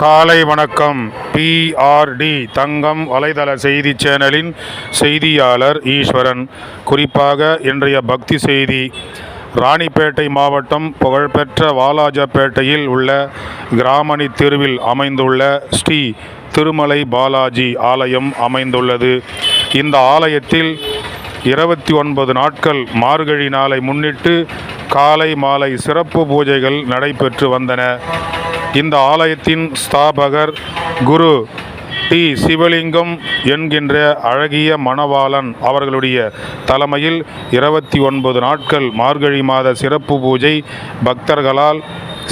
காலை வணக்கம். PRD தங்கம் வலைதள செய்தி சேனலின் செய்தியாளர் ஈஸ்வரன். குறிப்பாக இன்றைய பக்தி செய்தி. ராணிப்பேட்டை மாவட்டம் புகழ்பெற்ற வாலாஜப்பேட்டையில் உள்ள கிராமணி தெருவில் அமைந்துள்ள ஸ்ரீ திருமலை பாலாஜி ஆலயம் அமைந்துள்ளது. இந்த ஆலயத்தில் 29 நாட்கள் மார்கழி நாளை முன்னிட்டு காலை மாலை சிறப்பு பூஜைகள் நடைபெற்று வந்தன. இந்த ஆலயத்தின் ஸ்தாபகர் குரு டி. சிவலிங்கம் என்கின்ற அழகிய மணவாளன் அவர்களுடைய தலைமையில் 29 நாட்கள் மார்கழி மாத சிறப்பு பூஜை பக்தர்களால்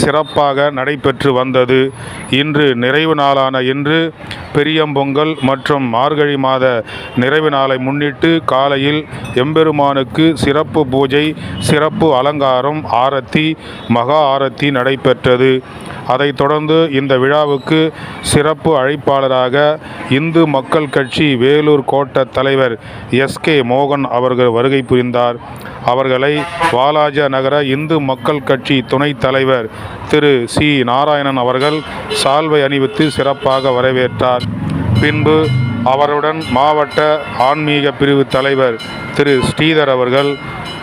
சிறப்பாக நடைபெற்று வந்தது. இன்று நிறைவு நாளான இன்று பெரியம்பொங்கல் மற்றும் மார்கழி மாத நிறைவு நாளை முன்னிட்டு காலையில் எம்பெருமானுக்கு சிறப்பு பூஜை, சிறப்பு அலங்காரம், ஆரத்தி, மகா ஆரத்தி நடைபெற்றது. அதைத் தொடர்ந்து இந்த விழாவுக்கு சிறப்பு அழைப்பாளராக இந்து மக்கள் கட்சி வேலூர் கோட்ட தலைவர் SK மோகன் அவர்கள் வருகை புரிந்தார். அவர்களை வாலாஜ நகர இந்து மக்கள் கட்சி துணைத் தலைவர் திரு C. நாராயணன் அவர்கள் சால்வை அணிவித்து சிறப்பாக வரவேற்றார். பின்பு அவருடன் மாவட்ட ஆன்மீக பிரிவு தலைவர் திரு ஸ்ரீதர் அவர்கள்,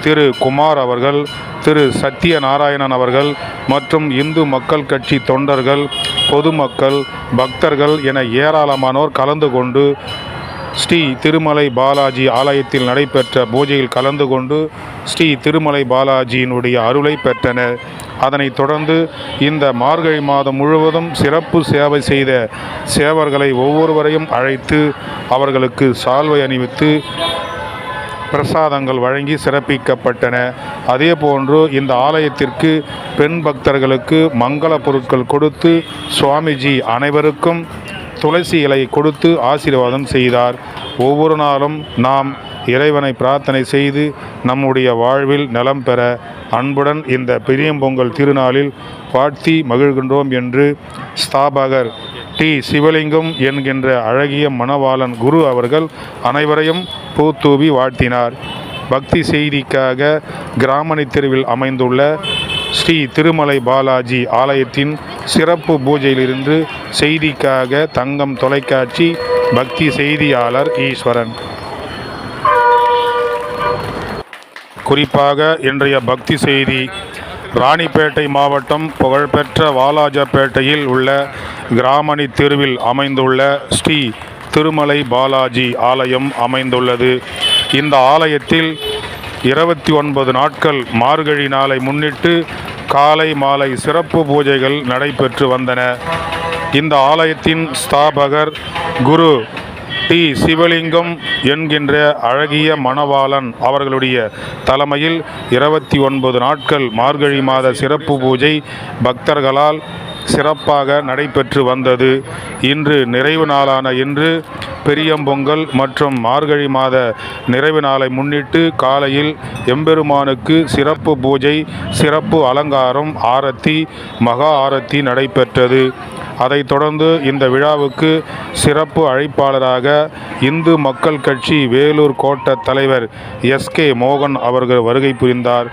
திரு குமார் அவர்கள், திரு சத்யநாராயணன் அவர்கள் மற்றும் இந்து மக்கள் கட்சி தொண்டர்கள், பொதுமக்கள், பக்தர்கள் என ஏராளமானோர் கலந்து கொண்டு ஸ்ரீ திருமலை பாலாஜி ஆலயத்தில் நடைபெற்ற பூஜையில் கலந்து கொண்டு ஸ்ரீ திருமலை பாலாஜியினுடைய அருளை பெற்றனர். அதனைத் தொடர்ந்து இந்த மார்கழி மாதம் முழுவதும் சிறப்பு சேவை செய்த சேவர்களை ஒவ்வொருவரையும் அழைத்து அவர்களுக்கு சால்வை அணிவித்து பிரசாதங்கள் வழங்கி சிறப்பிக்கப்பட்டன. அதேபோன்று இந்த ஆலயத்திற்கு பெண் பக்தர்களுக்கு மங்கள பொருட்கள் கொடுத்து சுவாமிஜி அனைவருக்கும் துளசி இலை கொடுத்து ஆசீர்வாதம் செய்தார். ஒவ்வொரு நாளும் நாம் இறைவனை பிரார்த்தனை செய்து நம்முடைய வாழ்வில் நலம் பெற அன்புடன் இந்த பெரியம்பொங்கல் திருநாளில் வாழ்த்தி மகிழ்கின்றோம் என்று ஸ்தாபகர் டி. சிவலிங்கம் என்கின்ற அழகிய மணவாளன் குரு அவர்கள் அனைவரையும் பூத்தூவி வாழ்த்தினார். பக்தி செய்திக்காக கிராமணி தெருவில் அமைந்துள்ள ஸ்ரீ திருமலை பாலாஜி ஆலயத்தின் சிறப்பு பூஜையிலிருந்து செய்திக்காக தங்கம் தொலைக்காட்சி பக்தி செய்தியாளர் ஈஸ்வரன். குறிப்பாக இன்றைய பக்தி செய்தி. ராணிப்பேட்டை மாவட்டம் புகழ்பெற்ற வாலாஜப்பேட்டையில் உள்ள கிராமணி தெருவில் அமைந்துள்ள ஸ்ரீ திருமலை பாலாஜி ஆலயம் அமைந்துள்ளது. இந்த ஆலயத்தில் 29 நாட்கள் மார்கழி நாளை முன்னிட்டு காலை மாலை சிறப்பு பூஜைகள் நடைபெற்று வந்தன. இந்த ஆலயத்தின் ஸ்தாபகர் குரு டி. சிவலிங்கம் என்கின்ற அழகிய மணவாளன் அவர்களுடைய தலைமையில் 29 நாட்கள் மார்கழி மாத சிறப்பு பூஜை பக்தர்களால் சிறப்பாக நடைபெற்று வந்தது. இன்று நிறைவு நாளான இன்று பெரியம்பொங்கல் மற்றும் மார்கழி மாத நிறைவு நாளை முன்னிட்டு காலையில் எம்பெருமானுக்கு சிறப்பு பூஜை, சிறப்பு அலங்காரம், ஆரத்தி, மகா ஆரத்தி நடைபெற்றது. அதைத் தொடர்ந்து இந்த விழாவுக்கு சிறப்பு அழைப்பாளராக இந்து மக்கள் கட்சி வேலூர் கோட்ட தலைவர் SK மோகன் அவர்கள் வருகை புரிந்தார்.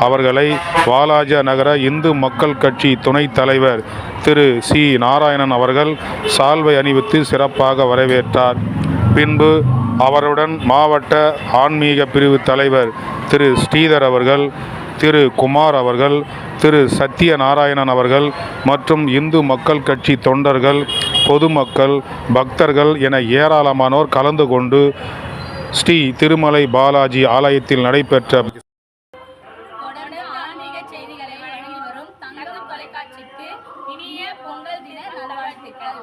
அவர்களை வாலாஜ நகர இந்து மக்கள் கட்சி துணைத் தலைவர் திரு C. நாராயணன் அவர்கள் சால்வை அணிவித்து சிறப்பாக வரவேற்றார். பின்பு அவருடன் மாவட்ட ஆன்மீக பிரிவு தலைவர் திரு ஸ்ரீதர் அவர்கள், திரு குமார் அவர்கள், திரு சத்யநாராயணன் அவர்கள் மற்றும் இந்து மக்கள் கட்சி தொண்டர்கள், பொதுமக்கள், பக்தர்கள் என ஏராளமானோர் கலந்து கொண்டு ஸ்ரீ திருமலை பாலாஜி ஆலயத்தில் நடைபெற்ற செய்திகளை வழங்கி வரும் தங்கம் தொலைக்காட்சிக்கு இனிய பொங்கல் தின நல்வாழ்த்துக்கள்.